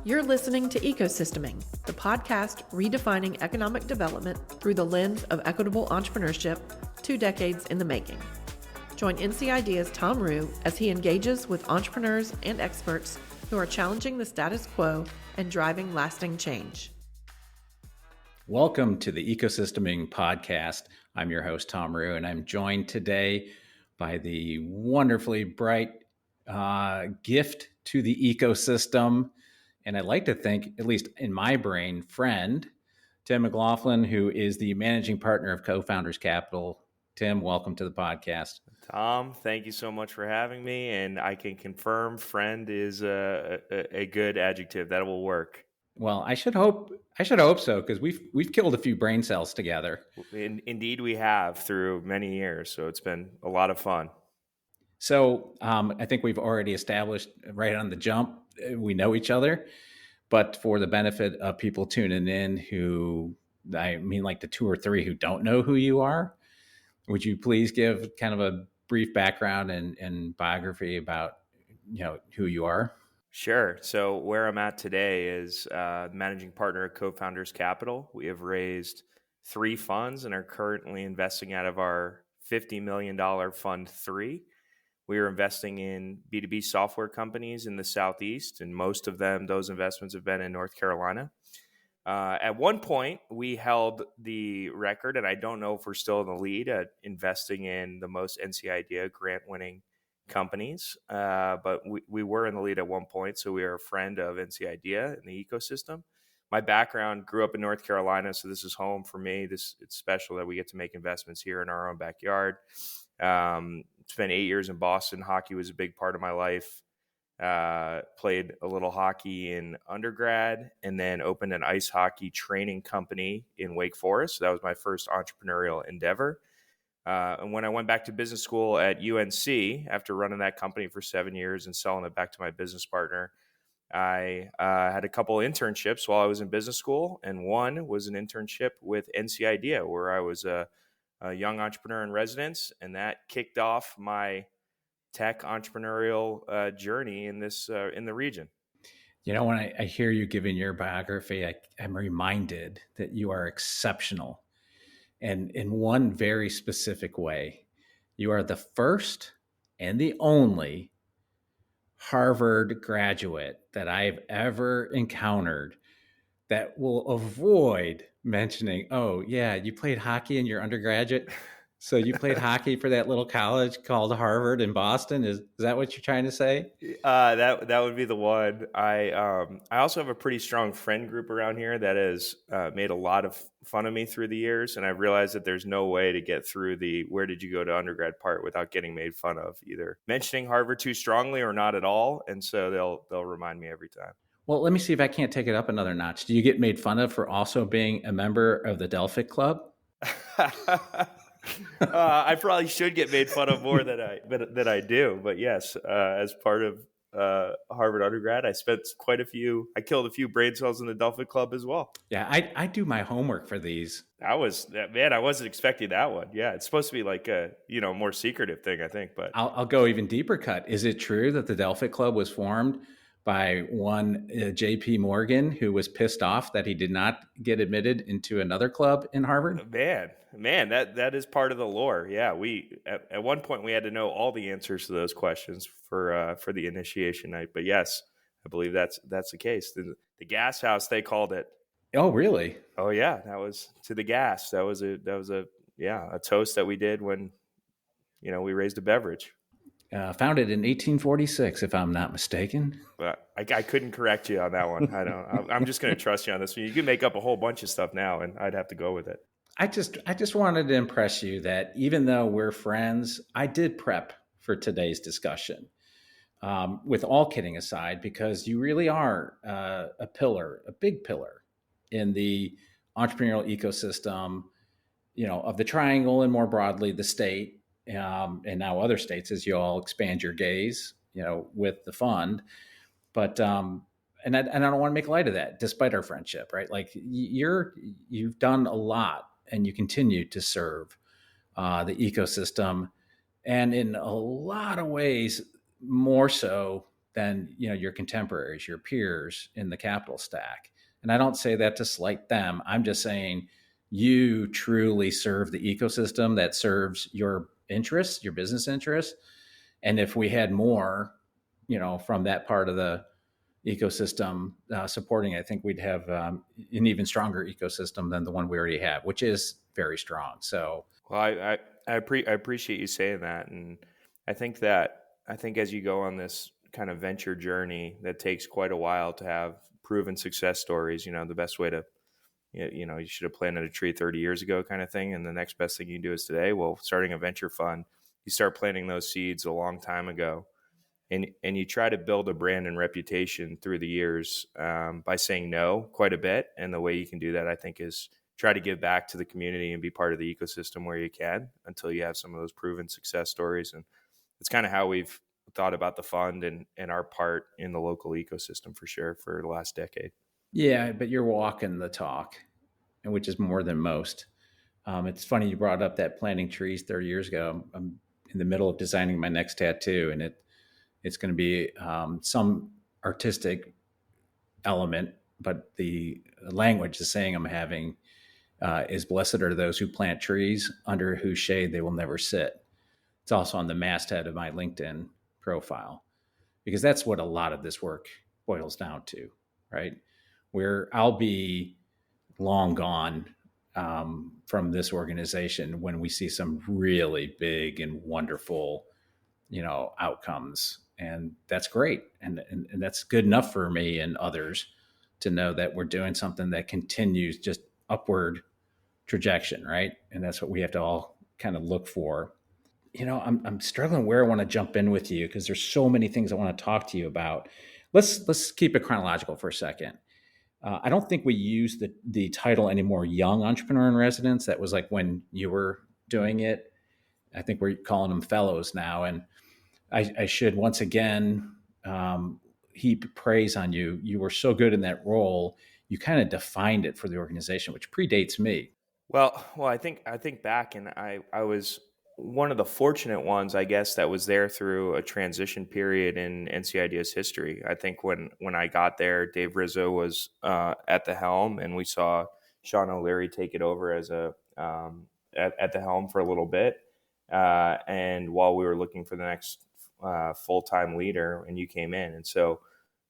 You're listening to Ecosysteming, the podcast redefining economic development through the lens of equitable entrepreneurship, 2 decades in the making. Join NC Idea's Tom Rue as he engages with entrepreneurs and experts who are challenging the status quo and driving lasting change. Welcome to the Ecosysteming podcast. I'm your host, Tom Rue, and I'm joined today by the wonderfully bright gift to the ecosystem. And I'd like to think, at least in my brain, friend, Tim McLoughlin, who is the managing partner of Co-Founders Capital. Tim, welcome to the podcast. Tom, thank you so much for having me. And I can confirm friend is a good adjective. That will work. Well, I should hope so, because we've killed a few brain cells together. Indeed, we have through many years. So it's been a lot of fun. So I think we've already established right on the jump, we know each other, but for the benefit of people tuning in who, I mean, like the 2 or 3 who don't know who you are, would you please give kind of a brief background and biography about, who you are? Sure. So where I'm at today is managing partner of Co-Founders Capital. We have raised 3 funds and are currently investing out of our $50 million Fund 3. We are investing in B2B software companies in the Southeast, and most of them, those investments have been in North Carolina. At one point, we held the record, and I don't know if we're still in the lead at investing in the most NC Idea grant-winning companies, but we were in the lead at one point, so we are a friend of NC Idea in the ecosystem. My background, grew up in North Carolina, so this is home for me. It's special that we get to make investments here in our own backyard. Spent 8 years in Boston. Hockey was a big part of my life. Played a little hockey in undergrad and then opened an ice hockey training company in Wake Forest. So that was my first entrepreneurial endeavor. And when I went back to business school at UNC, after running that company for 7 years and selling it back to my business partner, I had a couple internships while I was in business school. And one was an internship with NC Idea, where I was a young entrepreneur in residence, and that kicked off my tech entrepreneurial journey in the region. When I hear you giving your biography, I'm reminded that you are exceptional, and in one very specific way. You are the first and the only Harvard graduate that I've ever encountered that will avoid mentioning, oh, yeah, you played hockey in your undergraduate. So you played hockey for that little college called Harvard in Boston. Is that what you're trying to say? That would be the one. I also have a pretty strong friend group around here that has made a lot of fun of me through the years. And I've realized that there's no way to get through the where did you go to undergrad part without getting made fun of, either mentioning Harvard too strongly or not at all. And so they'll remind me every time. Well, let me see if I can't take it up another notch. Do you get made fun of for also being a member of the Delphic Club? I probably should get made fun of more than I do. But yes, as part of Harvard undergrad, I killed a few brain cells in the Delphic Club as well. Yeah, I do my homework for these. I wasn't expecting that one. Yeah, it's supposed to be like a more secretive thing, I think. But I'll go even deeper cut. Is it true that the Delphic Club was formed by one J.P. Morgan, who was pissed off that he did not get admitted into another club in Harvard? Man, that is part of the lore. Yeah, we at one point we had to know all the answers to those questions for the initiation night. But yes, I believe that's the case. The gas house, they called it. Oh, really? Oh yeah, that was to the gas. That was a toast that we did when we raised a beverage. Founded in 1846, if I'm not mistaken. But I couldn't correct you on that one. I'm just going to trust you on this one. You can make up a whole bunch of stuff now, and I'd have to go with it. I just wanted to impress you that even though we're friends, I did prep for today's discussion. With all kidding aside, because you really are a big pillar in the entrepreneurial ecosystem, of the Triangle and more broadly the state. And now other states as you all expand your gaze, with the fund. But I don't want to make light of that, despite our friendship, right? Like you've done a lot, and you continue to serve the ecosystem, and in a lot of ways, more so than your contemporaries, your peers in the capital stack. And I don't say that to slight them. I'm just saying you truly serve the ecosystem that serves your interests, your business interests. And if we had more, from that part of the ecosystem supporting, I think we'd have an even stronger ecosystem than the one we already have, which is very strong. So, Well, I appreciate you saying that, and I think as you go on this kind of venture journey that takes quite a while to have proven success stories, the best way to you should have planted a tree 30 years ago kind of thing, and the next best thing you can do is today. Well, starting a venture fund, you start planting those seeds a long time ago, and you try to build a brand and reputation through the years by saying no quite a bit. And the way you can do that, I think, is try to give back to the community and be part of the ecosystem where you can until you have some of those proven success stories. And it's kind of how we've thought about the fund and our part in the local ecosystem for sure for the last decade. yeah, but you're walking the talk, and which is more than most. It's funny you brought up that planting trees 30 years ago. I'm in the middle of designing my next tattoo, and it's going to be some artistic element, but the language, the saying I'm having is blessed are those who plant trees under whose shade they will never sit. It's also on the masthead of my LinkedIn profile, because that's what a lot of this work boils down to, right? Where I'll be long gone from this organization when we see some really big and wonderful, outcomes, and that's great, and that's good enough for me and others to know that we're doing something that continues just upward trajectory, right? And that's what we have to all kind of look for. I'm struggling where I want to jump in with you because there's so many things I want to talk to you about. Let's keep it chronological for a second. I don't think we use the title anymore, young entrepreneur in residence. That was like when you were doing it. I think we're calling them fellows now. And I should once again heap praise on you. You were so good in that role. You kind of defined it for the organization, which predates me. Well, I think back, and I was one of the fortunate ones, I guess, that was there through a transition period in NCID's history. I think when I got there, Dave Rizzo was at the helm, and we saw Sean O'Leary take it over as at the helm for a little bit. And while we were looking for the next full time leader, and you came in, and so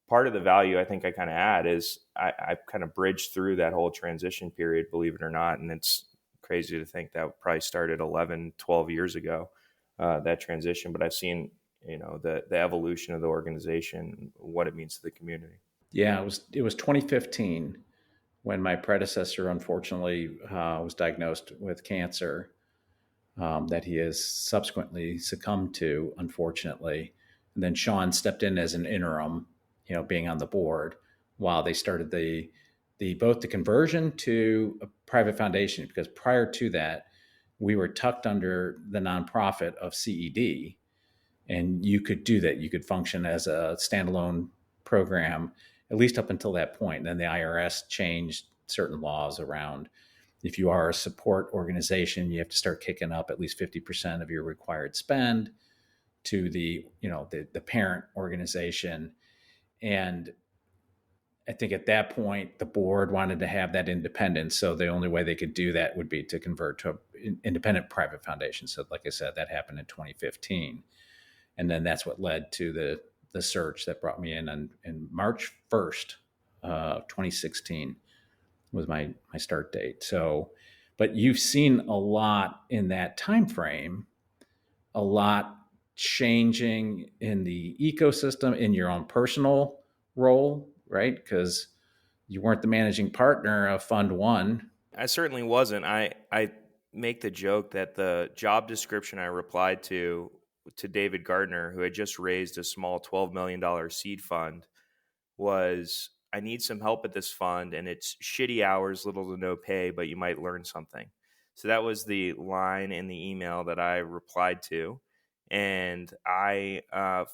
part of the value I think I kind of add is I kind of bridged through that whole transition period, believe it or not. And it's crazy to think that probably started 11, 12 years ago, that transition. But I've seen, the evolution of the organization, what it means to the community. Yeah, it was 2015 when my predecessor unfortunately was diagnosed with cancer that he has subsequently succumbed to, unfortunately. And then Sean stepped in as an interim, being on the board while they started the both the conversion to a private foundation, because prior to that, we were tucked under the nonprofit of CED, and you could do that. You could function as a standalone program, at least up until that point. And then the IRS changed certain laws around if you are a support organization, you have to start kicking up at least 50% of your required spend to the parent organization. And I think at that point, the board wanted to have that independence. So the only way they could do that would be to convert to an independent private foundation. So like I said, that happened in 2015. And then that's what led to the search that brought me in March 1st of 2016 was my start date. So, but you've seen a lot in that time frame, a lot changing in the ecosystem, in your own personal role, right? Because you weren't the managing partner of Fund One. I certainly wasn't. I make the joke that the job description I replied to David Gardner, who had just raised a small $12 million seed fund, was I need some help at this fund, and it's shitty hours, little to no pay, but you might learn something. So that was the line in the email that I replied to. And I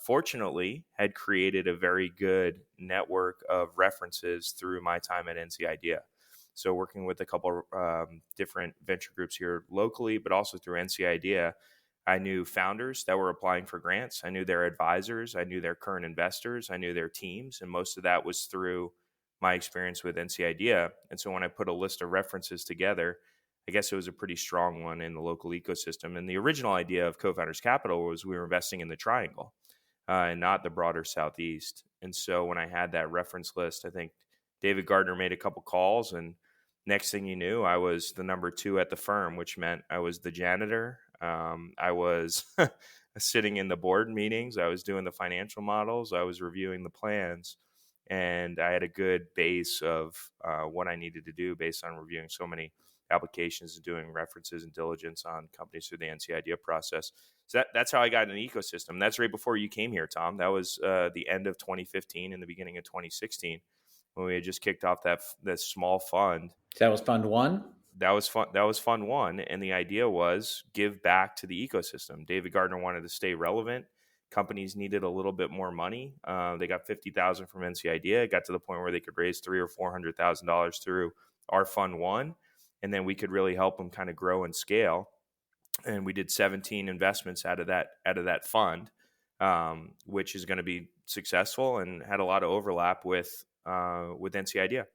fortunately had created a very good network of of references through my time at NC Idea. So working with a couple different venture groups here locally, but also through NC Idea, I knew founders that were applying for grants. I knew their advisors. I knew their current investors. I knew their teams. And most of that was through my experience with NC Idea. And so when I put a list of references together, I guess it was a pretty strong one in the local ecosystem. And the original idea of Co-Founders Capital was we were investing in the Triangle and not the broader Southeast. And so when I had that reference list, I think David Gardner made a couple calls, and next thing you knew, I was the number 2 at the firm, which meant I was the janitor. I was sitting in the board meetings. I was doing the financial models. I was reviewing the plans. And I had a good base of what I needed to do based on reviewing so many applications and doing references and diligence on companies through the NC Idea process. So that's how I got in the ecosystem. That's right before you came here, Tom. That was the end of 2015 and the beginning of 2016 when we had just kicked off that small fund. That was Fund 1? That was fun. That was Fund 1. And the idea was give back to the ecosystem. David Gardner wanted to stay relevant. Companies needed a little bit more money. They got $50,000 from NC Idea. It got to the point where they could raise $300,000 or $400,000 through our Fund 1. And then we could really help them kind of grow and scale. And we did 17 investments out of that fund, which is going to be successful and had a lot of overlap with NC Idea.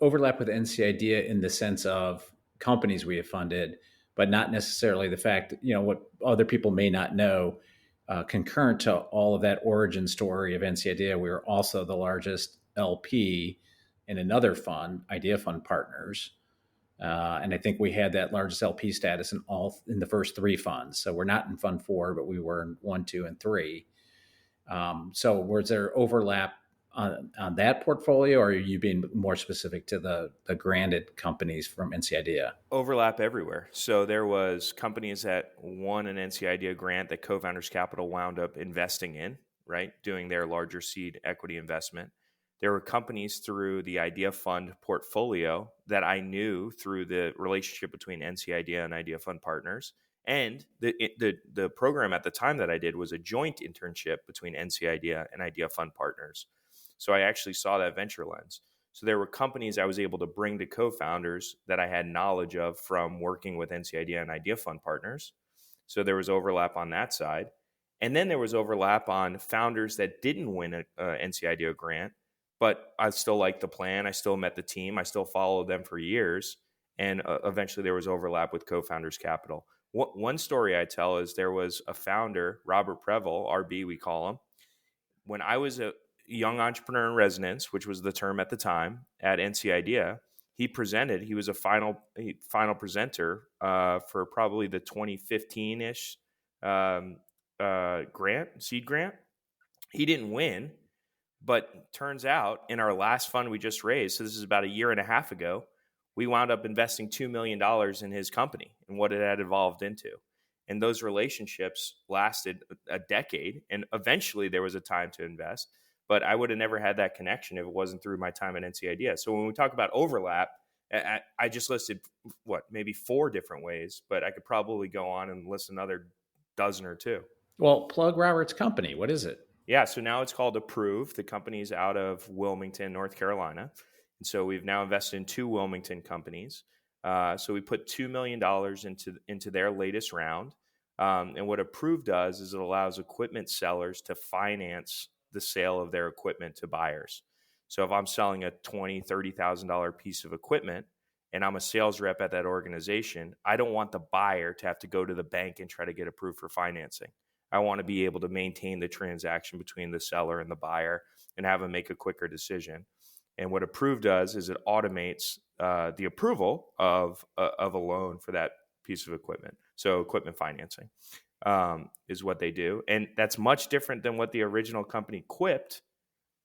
Overlap with NC Idea in the sense of companies we have funded, but not necessarily the fact, what other people may not know, concurrent to all of that origin story of NC Idea, we were also the largest LP in another fund, Idea Fund Partners. And I think we had that largest LP status in the first 3 funds. So we're not in Fund 4, but we were in 1, 2, and 3. So was there overlap on that portfolio, or are you being more specific to the granted companies from NC Idea? Overlap everywhere. So there was companies that won an NC Idea grant that Co-Founders Capital wound up investing in, right? Doing their larger seed equity investment. There were companies through the Idea Fund portfolio that I knew through the relationship between NC Idea and Idea Fund Partners. And the program at the time that I did was a joint internship between NC Idea and Idea Fund Partners. So I actually saw that venture lens. So there were companies I was able to bring to co-founders that I had knowledge of from working with NC Idea and Idea Fund Partners. So there was overlap on that side. And then there was overlap on founders that didn't win a NC Idea grant, but I still liked the plan. I still met the team. I still followed them for years. And eventually there was overlap with Co-Founders Capital. One story I tell is there was a founder, Robert Preble, RB we call him. When I was a young entrepreneur in residence, which was the term at the time at NC Idea, he presented. He was a final presenter for probably the 2015-ish seed grant. He didn't win, but turns out in our last fund we just raised, so this is about a year and a half ago, we wound up investing $2 million in his company and what it had evolved into. And those relationships lasted a decade, and eventually there was a time to invest. But I would have never had that connection if it wasn't through my time at NC Idea. So when we talk about overlap, I just listed, maybe 4 different ways, but I could probably go on and list another dozen or 2. Well, plug Robert's company. What is it? Yeah, so now it's called Approve. The company's out of Wilmington, North Carolina. And so we've now invested in 2 Wilmington companies. So we put $2 million into their latest round. And what Approve does is it allows equipment sellers to finance the sale of their equipment to buyers. So if I'm selling a $20,000, $30,000 piece of equipment and I'm a sales rep at that organization, I don't want the buyer to have to go to the bank and try to get approved for financing. I want to be able to maintain the transaction between the seller and the buyer and have them make a quicker decision. And what Approve does is it automates the approval of a loan for that piece of equipment. So equipment financing is what they do. And that's much different than what the original company Quipt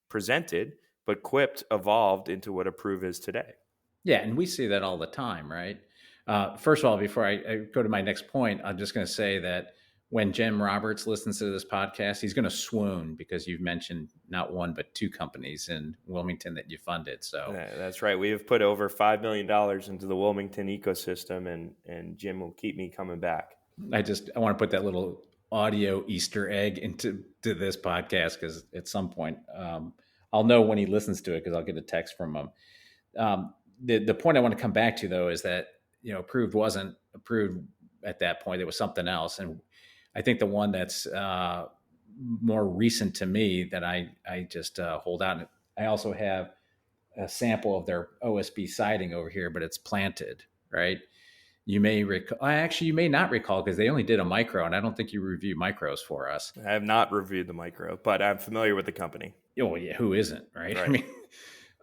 presented, but Quipt evolved into what Approve is today. Yeah, and we see that all the time, right? First of all, before I go to my next point, I'm just going to say that when Jim Roberts listens to this podcast, he's going to swoon because you've mentioned not 1, but 2 companies in Wilmington that you funded. So that's right. We have put over $5 million into the Wilmington ecosystem, and Jim will keep me coming back. I want to put that little audio Easter egg into this podcast because at some point I'll know when he listens to it because I'll get a text from him. The point I want to come back to though is that approved wasn't approved at that point. It was something else, and I think the one that's more recent to me that I just hold out. I also have a sample of their OSB siding over here, but it's planted, right? You may recall, actually, you may not recall because they only did a micro, and I don't think you reviewed micros for us. I have not reviewed the micro, but I'm familiar with the company. Oh, yeah, who isn't, right? I mean,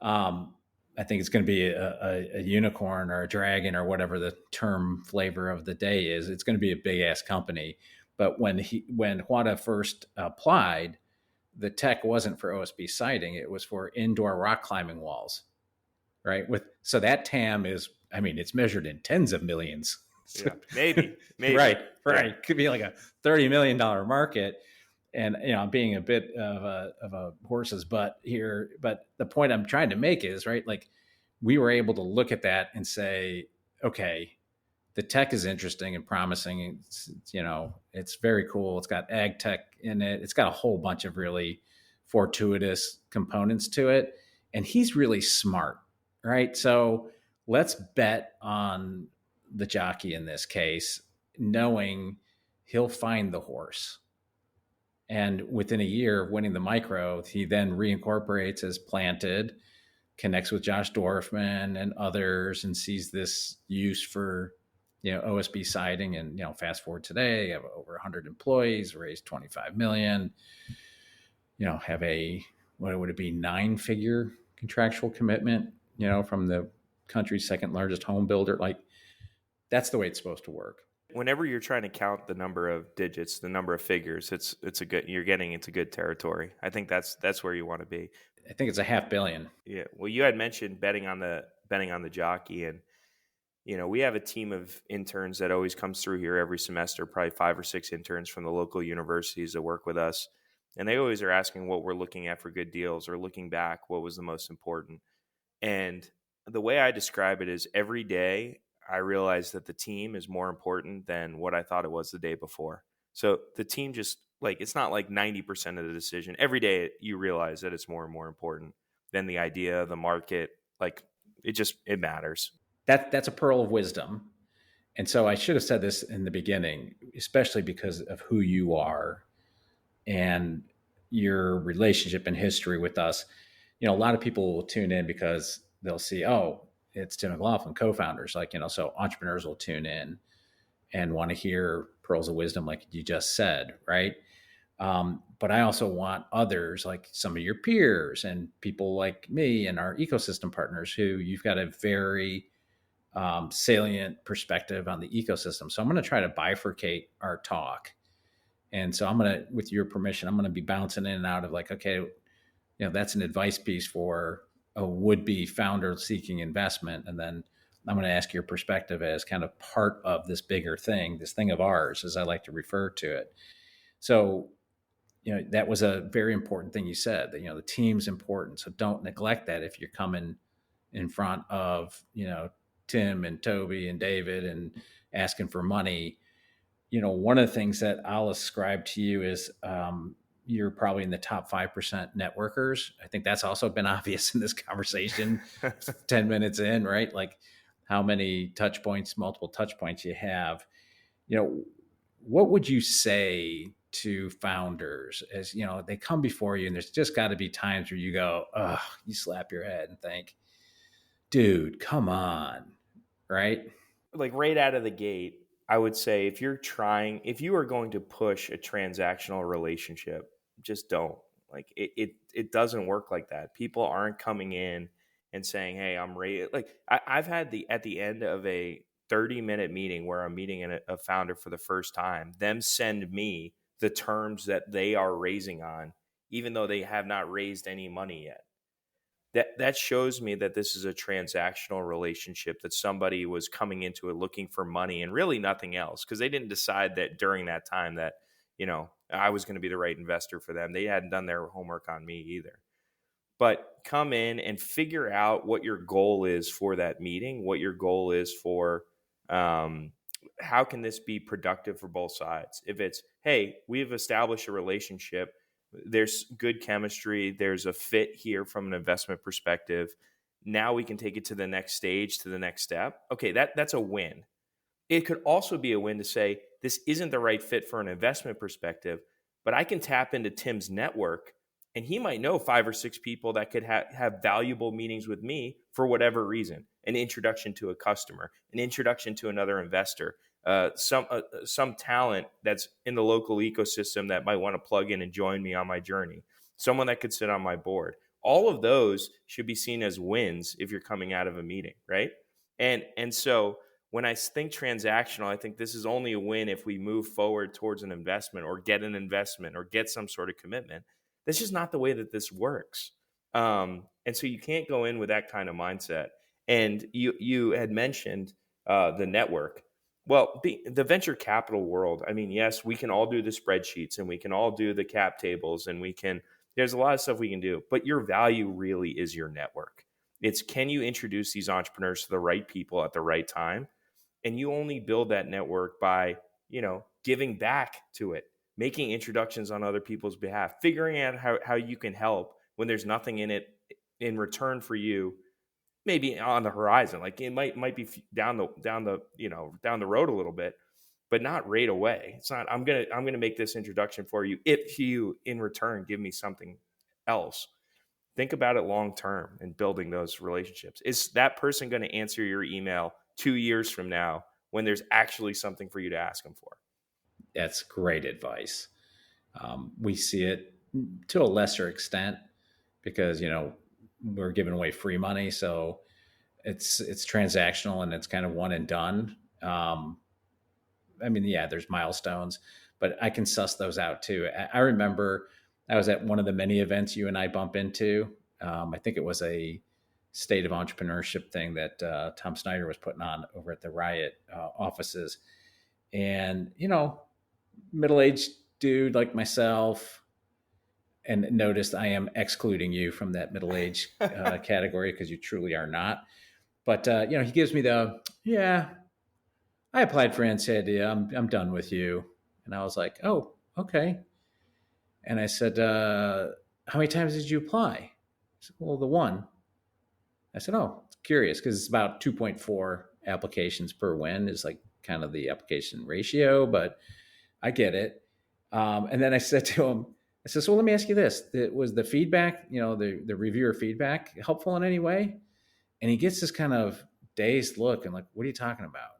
I think it's going to be a unicorn or a dragon or whatever the term flavor of the day is. It's going to be a big ass company. But when Huada first applied, the tech wasn't for OSB siding; it was for indoor rock climbing walls, right? So that TAM is, I mean, it's measured in tens of millions. Yeah, maybe. right. Could be like a $30 million market. And I'm being a bit of a horse's butt here, but the point I'm trying to make is, right, like we were able to look at that and say, okay, the tech is interesting and promising. It's very cool. It's got ag tech in it. It's got a whole bunch of really fortuitous components to it. And he's really smart, right? So let's bet on the jockey in this case, knowing he'll find the horse. And within a year of winning the micro, he then reincorporates as planted, connects with Josh Dorfman and others, and sees this use for OSB siding. And fast forward today, have over 100 employees, raised 25 million. Have a, what would it be, 9-figure contractual commitment, from the country's second largest home builder. Like, that's the way it's supposed to work. Whenever you're trying to count the number of digits, the number of figures, you're getting into good territory. I think that's where you want to be. I think it's $500 million. Yeah. Well, you had mentioned betting on the jockey, and we have a team of interns that always comes through here every semester, probably 5 or 6 interns from the local universities that work with us. And they always are asking what we're looking at for good deals, or looking back, what was the most important. And the way I describe it is every day I realize that the team is more important than what I thought it was the day before. So the team just, like, it's not like 90% of the decision. Every day you realize that it's more and more important than the idea, the market. Like, it matters. That's a pearl of wisdom. And so I should have said this in the beginning, especially because of who you are and your relationship and history with us. A lot of people will tune in because they'll see, oh, it's Tim McLoughlin, co-founders, so entrepreneurs will tune in and want to hear pearls of wisdom, like you just said, right? But I also want others, like some of your peers and people like me and our ecosystem partners, who you've got a very salient perspective on the ecosystem. So I'm going to try to bifurcate our talk. And so with your permission, I'm going to be bouncing in and out of like, okay, that's an advice piece for a would-be founder seeking investment. And then I'm going to ask your perspective as kind of part of this bigger thing, this thing of ours, as I like to refer to it. So, that was a very important thing you said, that, the team's important. So don't neglect that if you're coming in front of, Tim and Toby and David and asking for money. One of the things that I'll ascribe to you is, you're probably in the top 5% networkers. I think that's also been obvious in this conversation 10 minutes in, right? Like how many multiple touch points you have. What would you say to founders as, they come before you, and there's just got to be times where you go, oh, you slap your head and think, dude, come on, right? Like right out of the gate, I would say if you are going to push a transactional relationship, just don't. Like it doesn't work like that. People aren't coming in and saying, hey, I'm ready. Like I've had at the end of a 30-minute meeting where I'm meeting a founder for the first time, them send me the terms that they are raising on, even though they have not raised any money yet. That shows me that this is a transactional relationship, that somebody was coming into it looking for money and really nothing else, because they didn't decide that during that time that, I was going to be the right investor for them. They hadn't done their homework on me either. But come in and figure out what your goal is for that meeting, what your goal is for how can this be productive for both sides. If it's, hey, we've established a relationship, there's good chemistry, there's a fit here from an investment perspective. Now we can take it to the next stage, to the next step. Okay, that's a win. It could also be a win to say, this isn't the right fit for an investment perspective, but I can tap into Tim's network and he might know 5 or 6 people that could have valuable meetings with me for whatever reason. An introduction to a customer, an introduction to another investor, some talent that's in the local ecosystem that might want to plug in and join me on my journey, someone that could sit on my board. All of those should be seen as wins if you're coming out of a meeting, right? And so when I think transactional, I think this is only a win if we move forward towards an investment or get an investment or get some sort of commitment. That's just not the way that this works. And so you can't go in with that kind of mindset. And you had mentioned the network. Well, the venture capital world, I mean, yes, we can all do the spreadsheets and we can all do the cap tables and there's a lot of stuff we can do, but your value really is your network. It's, can you introduce these entrepreneurs to the right people at the right time? And you only build that network by, giving back to it, making introductions on other people's behalf, figuring out how you can help when there's nothing in it in return for you, maybe on the horizon. Like it might be down the road a little bit, but not right away. It's not, I'm going to make this introduction for you if you in return give me something else. Think about it long term and building those relationships. Is that person going to answer your email 2 years from now when there's actually something for you to ask them for? That's great advice. We see it to a lesser extent because, we're giving away free money. So it's transactional and it's kind of one and done. I mean, yeah, there's milestones, but I can suss those out too. I remember I was at one of the many events you and I bump into. I think it was a state of entrepreneurship thing that Tom Snyder was putting on over at the Riot offices. And, middle-aged dude like myself, and noticed I am excluding you from that middle-aged category because you truly are not. But, he gives me yeah, I applied for NCID. I'm done with you. And I was like, oh, okay. And I said, how many times did you apply? He said, well, the one. I said, oh, curious, because it's about 2.4 applications per win is like kind of the application ratio, but I get it. And then I said to him, I said, so let me ask you this. Was the feedback, the reviewer feedback helpful in any way? And he gets this kind of dazed look and like, what are you talking about?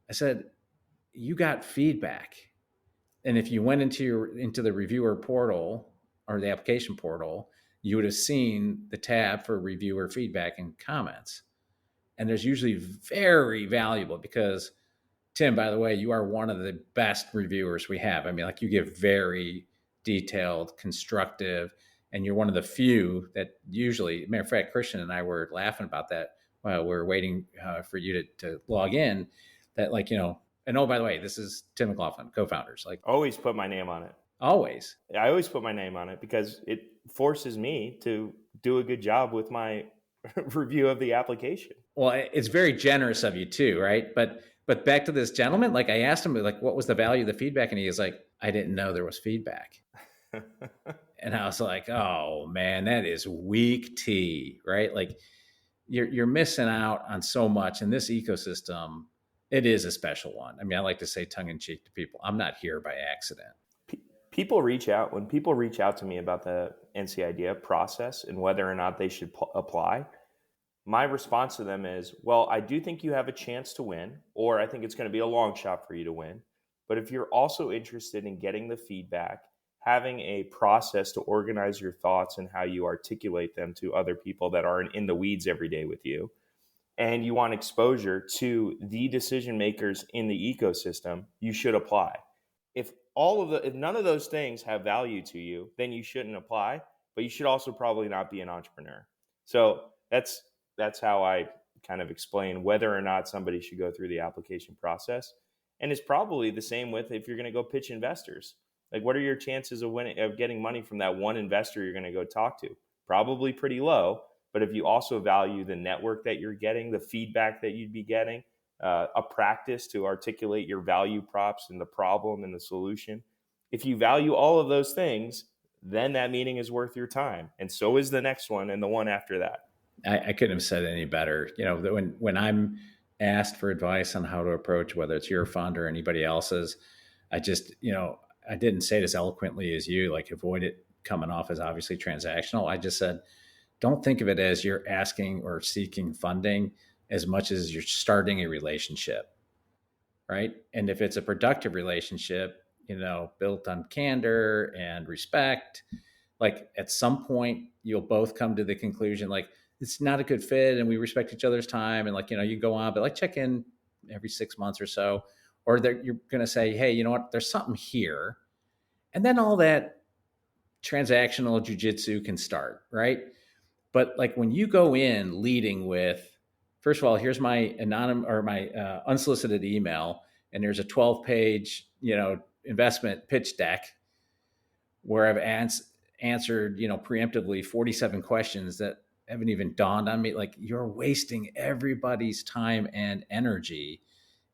I said, you got feedback. And if you went into the reviewer portal or the application portal, you would have seen the tab for reviewer feedback and comments. And there's usually very valuable because, Tim, by the way, you are one of the best reviewers we have. I mean, like you give very detailed, constructive, and you're one of the few that usually, matter of fact, Christian and I were laughing about that while we were waiting for you to log in, that like, and oh, by the way, this is Tim McLoughlin, co-founders. Like always put my name on it. Always. I always put my name on it because it forces me to do a good job with my review of the application. Well, it's very generous of you too, right? But back to this gentleman, like I asked him, like, what was the value of the feedback? And he was like, I didn't know there was feedback. And I was like, oh man, that is weak tea, right? Like you're missing out on so much in this ecosystem. It is a special one. I mean, I like to say tongue in cheek to people, I'm not here by accident. When people reach out to me about the NCID process and whether or not they should apply, my response to them is, well, I do think you have a chance to win, or I think it's going to be a long shot for you to win. But if you're also interested in getting the feedback, having a process to organize your thoughts and how you articulate them to other people that aren't in the weeds every day with you, and you want exposure to the decision makers in the ecosystem, you should apply. If none of those things have value to you, then you shouldn't apply, but you should also probably not be an entrepreneur. So that's how I kind of explain whether or not somebody should go through the application process. And it's probably the same with if you're going to go pitch investors. Like, what are your chances of getting money from that one investor you're going to go talk to? Probably pretty low. But if you also value the network that you're getting, the feedback that you'd be getting, a practice to articulate your value props and the problem and the solution, if you value all of those things, then that meeting is worth your time. And so is the next one and the one after that. I couldn't have said it any better. When I'm asked for advice on how to approach, whether it's your fund or anybody else's, I just, I didn't say it as eloquently as you, like avoid it coming off as obviously transactional. I just said, don't think of it as you're asking or seeking funding as much as you're starting a relationship, right? And if it's a productive relationship, built on candor and respect, like at some point you'll both come to the conclusion, like it's not a good fit and we respect each other's time. And like, you go on, but like check in every 6 months or so, or you're going to say, hey, you know what, there's something here. And then all that transactional jujitsu can start, right? But like when you go in leading with, first of all, here's my unsolicited email, and there's a 12-page, investment pitch deck where I've answered, preemptively 47 questions that haven't even dawned on me. Like you're wasting everybody's time and energy,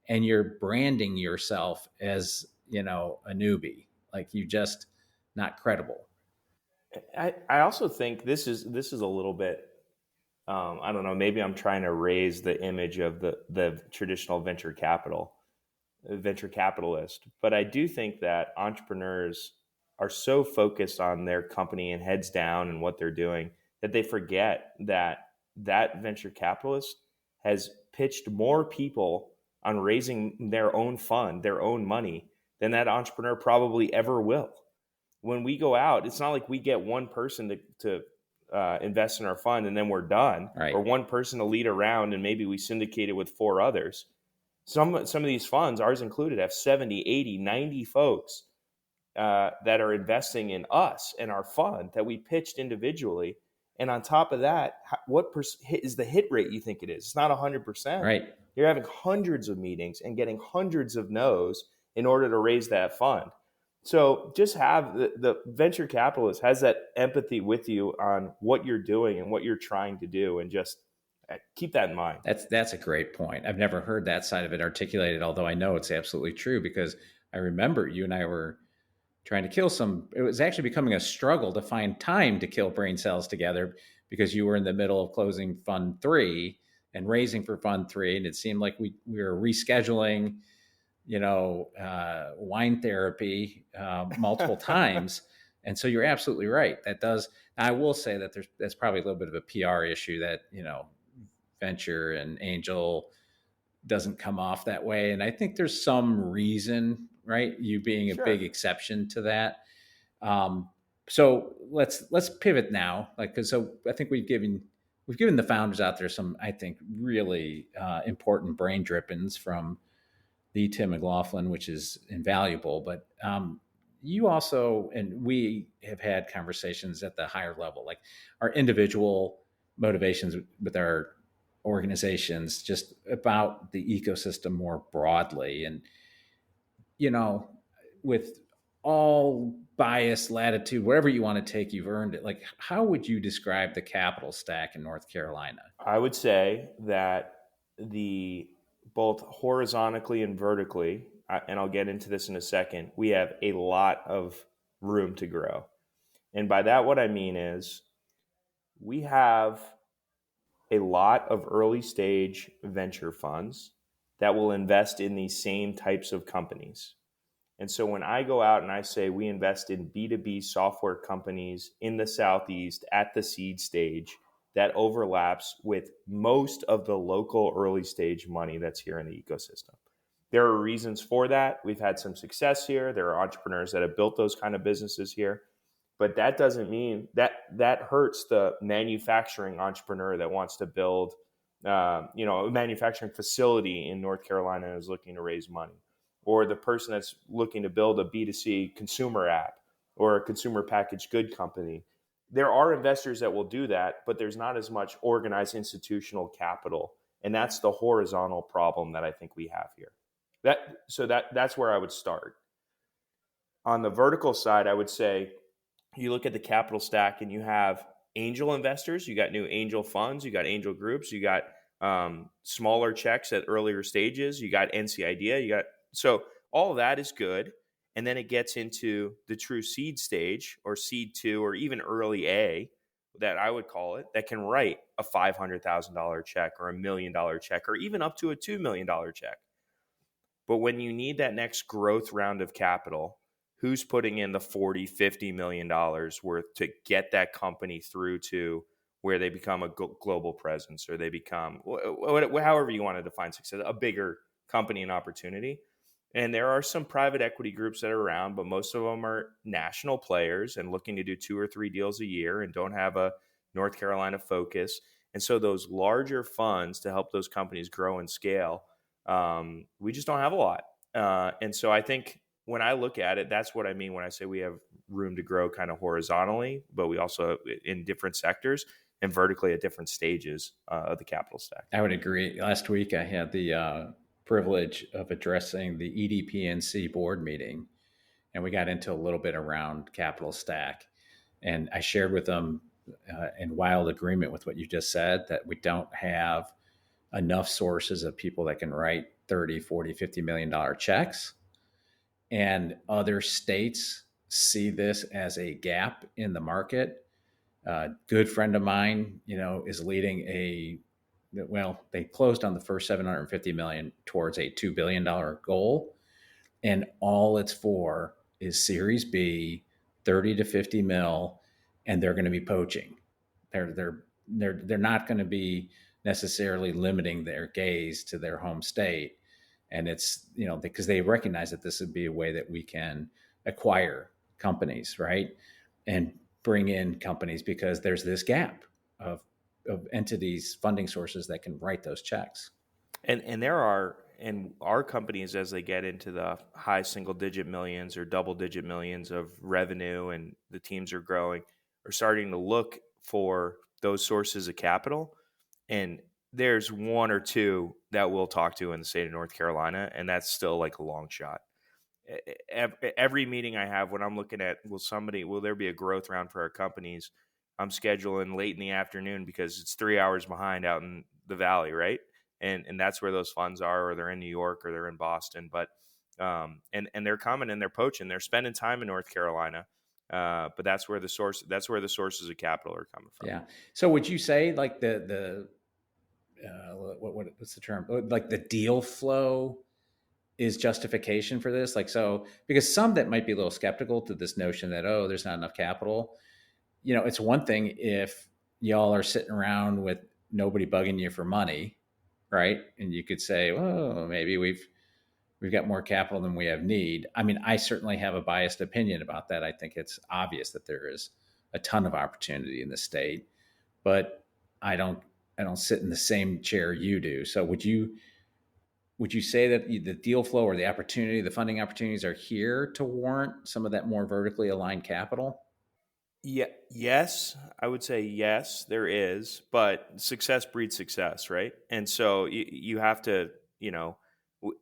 and you're branding yourself as, a newbie. Like you just not credible. I also think this is a little bit, I don't know, maybe I'm trying to raise the image of the traditional venture capitalist, but I do think that entrepreneurs are so focused on their company and heads down and what they're doing that they forget that venture capitalist has pitched more people on raising their own fund, their own money, than that entrepreneur probably ever will. When we go out, it's not like we get one person to invest in our fund and then we're done, right, or one person to lead around and maybe we syndicate it with 4 others. Some of these funds, ours included, have 70, 80, 90 folks that are investing in us and our fund that we pitched individually. And on top of that, what is the hit rate you think it is? It's not 100%. right. You're having hundreds of meetings and getting hundreds of no's in order to raise that fund. So just have the venture capitalist has that empathy with you on what you're doing and what you're trying to do, and just keep that in mind. That's a great point. I've never heard that side of it articulated, although I know it's absolutely true, because I remember you and I were trying to kill it was actually becoming a struggle to find time to kill brain cells together, because you were in the middle of closing Fund 3 and raising for Fund 3. And it seemed like we were rescheduling, wine therapy multiple times. And so you're absolutely right. I will say that that's probably a little bit of a PR issue that, venture and angel doesn't come off that way. And I think there's some reason, right? You being a big exception to that. So let's pivot now. So I think we've given the founders out there some, I think, really important brain drippings from the Tim McLoughlin, which is invaluable. But you also, and we have had conversations at the higher level, like our individual motivations with our organizations, just about the ecosystem more broadly. And, with all bias, latitude, wherever you want to take, you've earned it. Like, how would you describe the capital stack in North Carolina? I would say that both horizontally and vertically, and I'll get into this in a second, we have a lot of room to grow. And by that, what I mean is we have a lot of early stage venture funds that will invest in these same types of companies. And so when I go out and I say we invest in B2B software companies in the Southeast at the seed stage, that overlaps with most of the local early stage money that's here in the ecosystem. There are reasons for that. We've had some success here. There are entrepreneurs that have built those kind of businesses here. But that doesn't mean that hurts the manufacturing entrepreneur that wants to build a manufacturing facility in North Carolina and is looking to raise money, or the person that's looking to build a B2C consumer app or a consumer packaged good company. There are investors that will do that, but there's not as much organized institutional capital. And that's the horizontal problem that I think we have here. That's where I would start. On the vertical side, I would say you look at the capital stack and you have angel investors, you got new angel funds, you got angel groups, you got smaller checks at earlier stages, you got NC Idea, so all of that is good. And then it gets into the true seed stage or seed 2 or even early A, that I would call it, that can write a $500,000 check or $1 million check or even up to a $2 million check. But when you need that next growth round of capital, who's putting in the 40, $50 million worth to get that company through to where they become a global presence, or they become, however you want to define success, a bigger company and opportunity? And there are some private equity groups that are around, but most of them are national players and looking to do 2 or 3 deals a year and don't have a North Carolina focus. And so those larger funds to help those companies grow and scale, we just don't have a lot. And so I think when I look at it, that's what I mean when I say we have room to grow kind of horizontally, but we also in different sectors and vertically at different stages of the capital stack. I would agree. Last week, I had the privilege of addressing the EDPNC board meeting, and we got into a little bit around capital stack. And I shared with them in wild agreement with what you just said, that we don't have enough sources of people that can write 30, 40, $50 million checks. And other states see this as a gap in the market. Good friend of mine, is leading they closed on the first 750 million towards a $2 billion goal. And all it's for is Series B, 30 to 50 mil, and they're going to be poaching. They're not going to be necessarily limiting their gaze to their home state. And it's, because they recognize that this would be a way that we can acquire companies, right? And bring in companies, because there's this gap of entities, funding sources that can write those checks. And there are, and our companies, as they get into the high single digit millions or double digit millions of revenue and the teams are growing, are starting to look for those sources of capital. And there's 1 or 2 that we'll talk to in the state of North Carolina, and that's still like a long shot. Every meeting I have when I'm looking at, will there be a growth round for our companies, I'm scheduling late in the afternoon because it's 3 hours behind out in the valley, right? And that's where those funds are, or they're in New York or they're in Boston. But and they're coming and they're poaching. They're spending time in North Carolina. But that's where the sources of capital are coming from. Yeah. So would you say like what's the term? Like the deal flow is justification for this? Like, so, because some that might be a little skeptical to this notion that, oh, there's not enough capital. It's one thing if y'all are sitting around with nobody bugging you for money, right? And you could say, well, maybe we've got more capital than we have need. I mean, I certainly have a biased opinion about that. I think it's obvious that there is a ton of opportunity in the state, but I don't sit in the same chair you do. So would you say that the deal flow or the opportunity, the funding opportunities are here to warrant some of that more vertically aligned capital? Yeah, yes, I would say yes, there is, but success breeds success, right? And so you have to,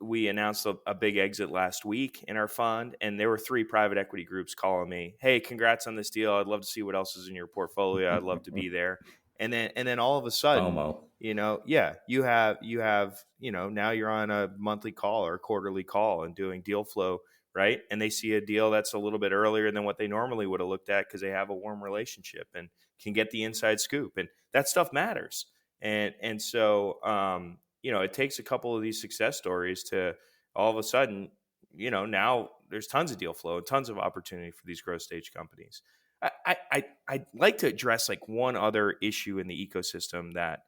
we announced a big exit last week in our fund, and there were 3 private equity groups calling me, "Hey, congrats on this deal. I'd love to see what else is in your portfolio. I'd love to be there." And then all of a sudden, FOMO. you have, now you're on a monthly call or quarterly call and doing deal flow, right? And they see a deal that's a little bit earlier than what they normally would have looked at because they have a warm relationship and can get the inside scoop, and that stuff matters. And so it takes a couple of these success stories to all of a sudden, now there's tons of deal flow and tons of opportunity for these growth stage companies. I'd like to address like one other issue in the ecosystem that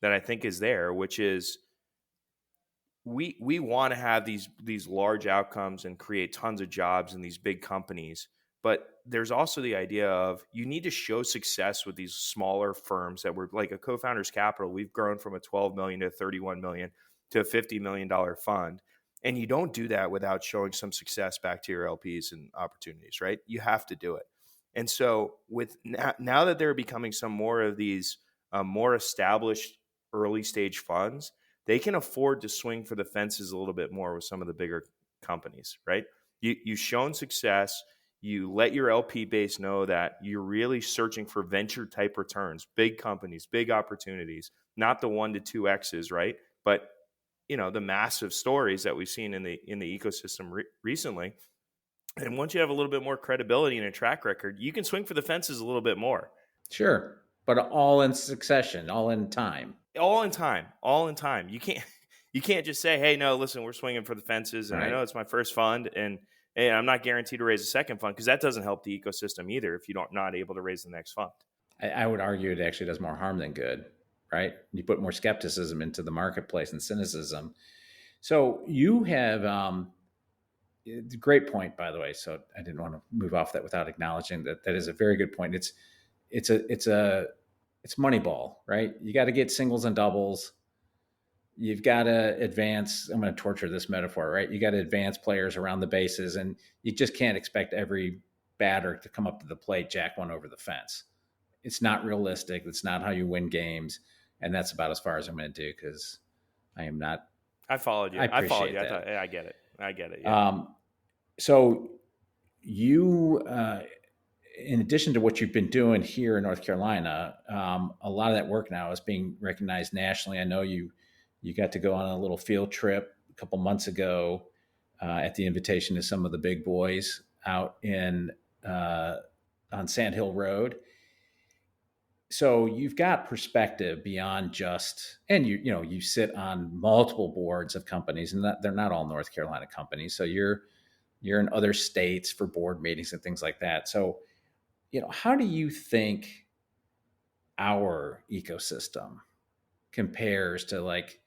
I think is there, which is we want to have these large outcomes and create tons of jobs in these big companies. But there's also the idea of you need to show success with these smaller firms that were like a co-founders capital. We've grown from a 12 million to 31 million to a $50 million fund. And you don't do that without showing some success back to your LPs and opportunities, right? You have to do it. And so with now that there are becoming some more of these more established early stage funds, they can afford to swing for the fences a little bit more with some of the bigger companies, right? You've shown success. You let your LP base know that you're really searching for venture type returns, big companies, big opportunities, not the 1 to 2X's, right? But the massive stories that we've seen in the ecosystem recently. And once you have a little bit more credibility and a track record, you can swing for the fences a little bit more. Sure. But all in succession, all in time. All in time. All in time. You can't just say, hey, no, listen, we're swinging for the fences. And I Right. know it's my first fund. And hey, I'm not guaranteed to raise a second fund, because that doesn't help the ecosystem either if you're not able to raise the next fund. I would argue it actually does more harm than good, right? You put more skepticism into the marketplace and cynicism. So you have it's a great point, by the way. So I didn't want to move off that without acknowledging that. That is a very good point. It's Moneyball, right? You got to get singles and doubles. You've got to advance. I'm going to torture this metaphor, right? You got to advance players around the bases, and you just can't expect every batter to come up to the plate, jack one over the fence. It's not realistic. It's not how you win games, and that's about as far as I'm going to do, because I am not. I followed you. I followed you. appreciate that. I get it. I get it. Yeah. So you, in addition to what you've been doing here in North Carolina, a lot of that work now is being recognized nationally. I know you got to go on a little field trip a couple months ago at the invitation of some of the big boys out in on Sand Hill Road. So you've got perspective beyond just, and you sit on multiple boards of companies, and they're not all North Carolina companies. So you're in other states for board meetings and things like that. So, how do you think our ecosystem compares to like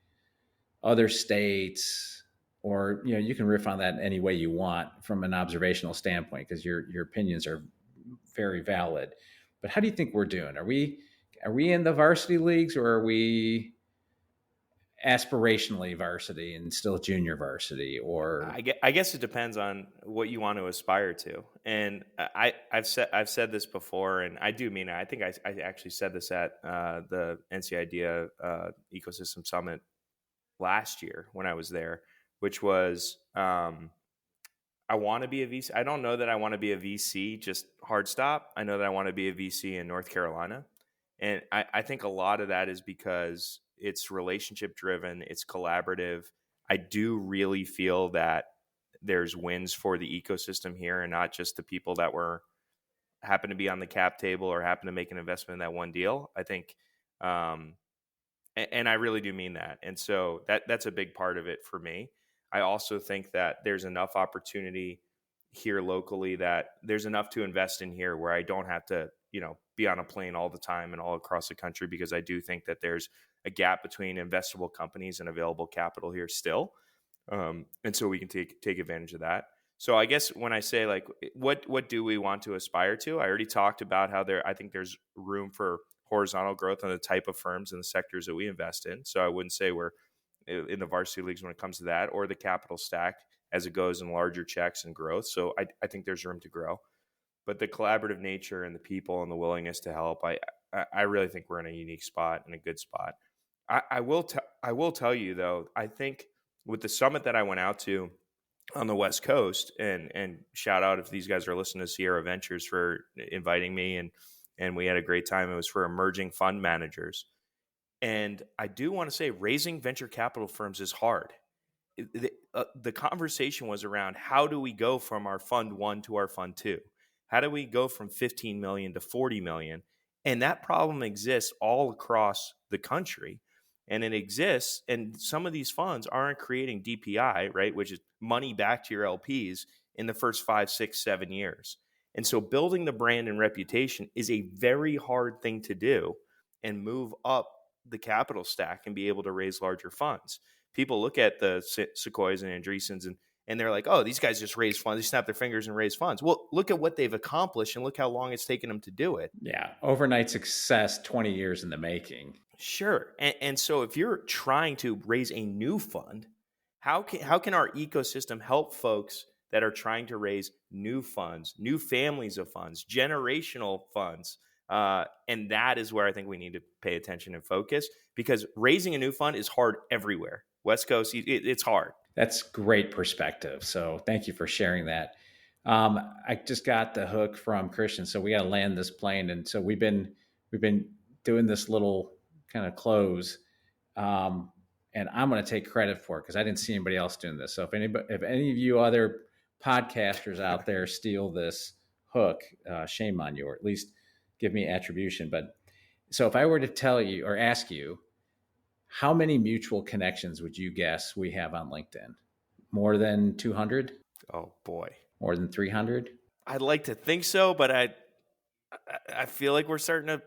other states? Or, you can riff on that any way you want from an observational standpoint, because your opinions are very valid. But how do you think we're doing? Are we in the varsity leagues, or are we aspirationally varsity and still junior varsity? Or I guess it depends on what you want to aspire to. And I've said this before, and I do mean it. I think I actually said this at the NC Idea Ecosystem Summit last year when I was there, which was I want to be a VC. I don't know that I want to be a VC just hard stop. I know that I want to be a VC in North Carolina. And I think a lot of that is because it's relationship driven, it's collaborative. I do really feel that there's wins for the ecosystem here, and not just the people that happen to be on the cap table or happen to make an investment in that one deal. I think, and I really do mean that. And so that's a big part of it for me. I also think that there's enough opportunity here locally, that there's enough to invest in here where I don't have to, be on a plane all the time and all across the country, because I do think that there's a gap between investable companies and available capital here still. And so we can take advantage of that. So I guess when I say like, what do we want to aspire to? I already talked about how I think there's room for horizontal growth on the type of firms and the sectors that we invest in. So I wouldn't say we're in the varsity leagues when it comes to that, or the capital stack as it goes in larger checks and growth. So I think there's room to grow. But the collaborative nature and the people and the willingness to help, I really think we're in a unique spot and a good spot. I will tell you though, I think with the summit that I went out to on the West Coast, and shout out if these guys are listening to Sierra Ventures for inviting me, and we had a great time. It was for emerging fund managers. And I do want to say raising venture capital firms is hard. The conversation was around, how do we go from our fund 1 to our fund 2? How do we go from 15 million to 40 million? And that problem exists all across the country. And it exists, and some of these funds aren't creating DPI, right, which is money back to your LPs in the first 5, 6, 7 years. And so building the brand and reputation is a very hard thing to do, and move up the capital stack and be able to raise larger funds. People look at the Sequoias and Andreessens and they're like, oh, these guys just raise funds. They snap their fingers and raise funds. Well, look at what they've accomplished and look how long it's taken them to do it. Yeah. Overnight success, 20 years in the making. Sure. And so if you're trying to raise a new fund, how can our ecosystem help folks that are trying to raise new funds, new families of funds, generational funds? And that is where I think we need to pay attention and focus, because raising a new fund is hard everywhere. West Coast, it's hard. That's great perspective. So thank you for sharing that. I just got the hook from Christian, so we got to land this plane, and so we've been doing this little kind of close, and I'm going to take credit for it because I didn't see anybody else doing this. So if any of you other podcasters out there steal this hook, shame on you, or at least give me attribution. But so if I were to tell you or ask you, how many mutual connections would you guess we have on LinkedIn? More than 200? Oh boy. More than 300? I'd like to think so, but I feel like we're starting to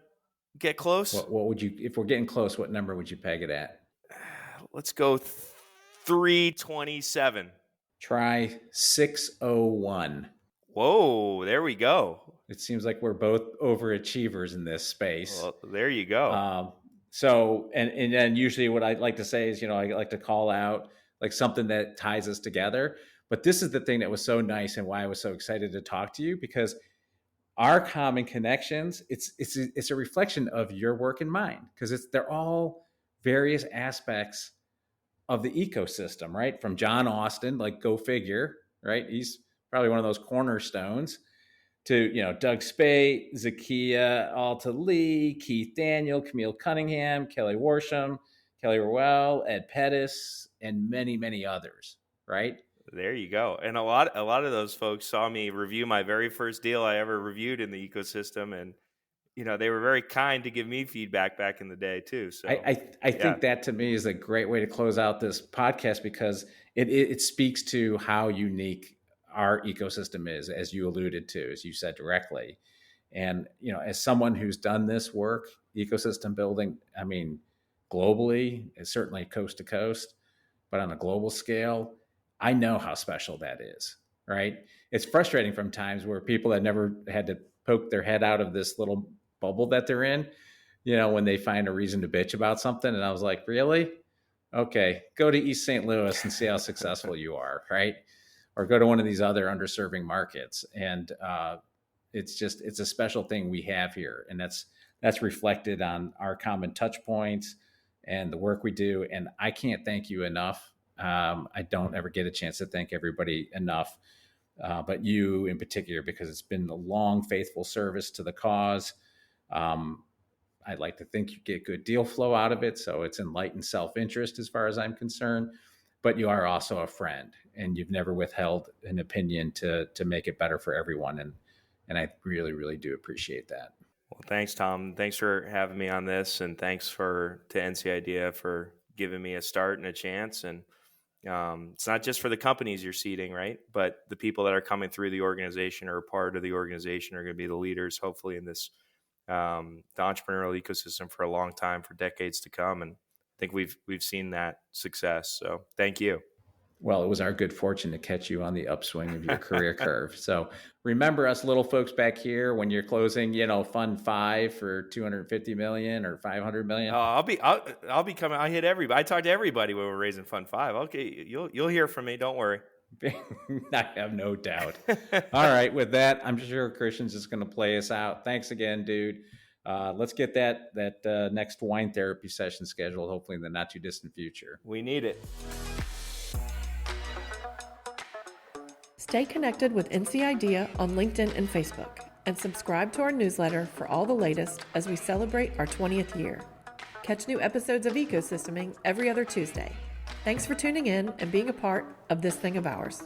get close. What would you, if we're getting close, what number would you peg it at? Let's go 327. Try 601. Whoa, there we go. It seems like we're both overachievers in this space. Well, there you go. So, and then usually what I like to say is, I like to call out like something that ties us together. But this is the thing that was so nice and why I was so excited to talk to you, because our common connections, it's a reflection of your work and mine, because they're all various aspects of the ecosystem, right? From John Austin, like go figure, right? He's probably one of those cornerstones, to, Doug Spate, Zakia Alta Lee, Keith Daniel, Camille Cunningham, Kelly Worsham, Kelly Rowell, Ed Pettis, and many, many others, right? There you go. And a lot of those folks saw me review my very first deal I ever reviewed in the ecosystem, and they were very kind to give me feedback back in the day too. So I think that to me is a great way to close out this podcast, because it speaks to how unique our ecosystem is, as you alluded to, as you said directly. And, as someone who's done this work, ecosystem building, I mean, globally, certainly coast to coast, but on a global scale, I know how special that is, right? It's frustrating from times where people that never had to poke their head out of this little bubble that they're in, when they find a reason to bitch about something. And I was like, really? Okay, go to East St. Louis and see how successful you are, right? Or go to one of these other underserving markets. And it's a special thing we have here. And that's reflected on our common touch points and the work we do. And I can't thank you enough. I don't ever get a chance to thank everybody enough, but you in particular, because it's been a long, faithful service to the cause. I'd like to think you get good deal flow out of it. So it's enlightened self-interest as far as I'm concerned. But you are also a friend, and you've never withheld an opinion to make it better for everyone. And I really, really do appreciate that. Well, thanks, Tom. Thanks for having me on this, and thanks to NC Idea for giving me a start and a chance. And it's not just for the companies you're seeding, right? But the people that are coming through the organization or a part of the organization are going to be the leaders, hopefully, in this the entrepreneurial ecosystem for a long time, for decades to come. And I think we've seen that success. So thank you. Well, it was our good fortune to catch you on the upswing of your career curve. So remember us little folks back here when you're closing, fund 5 for 250 million or 500 million. I'll be coming. I hit everybody. I talk to everybody when we're raising fund 5. Okay. You'll hear from me. Don't worry. I have no doubt. All right. With that, I'm sure Christian's just going to play us out. Thanks again, dude. Let's get that next wine therapy session scheduled, hopefully in the not too distant future. We need it. Stay connected with NC Idea on LinkedIn and Facebook, and subscribe to our newsletter for all the latest as we celebrate our 20th year. Catch new episodes of Ecosysteming every other Tuesday. Thanks for tuning in and being a part of this thing of ours.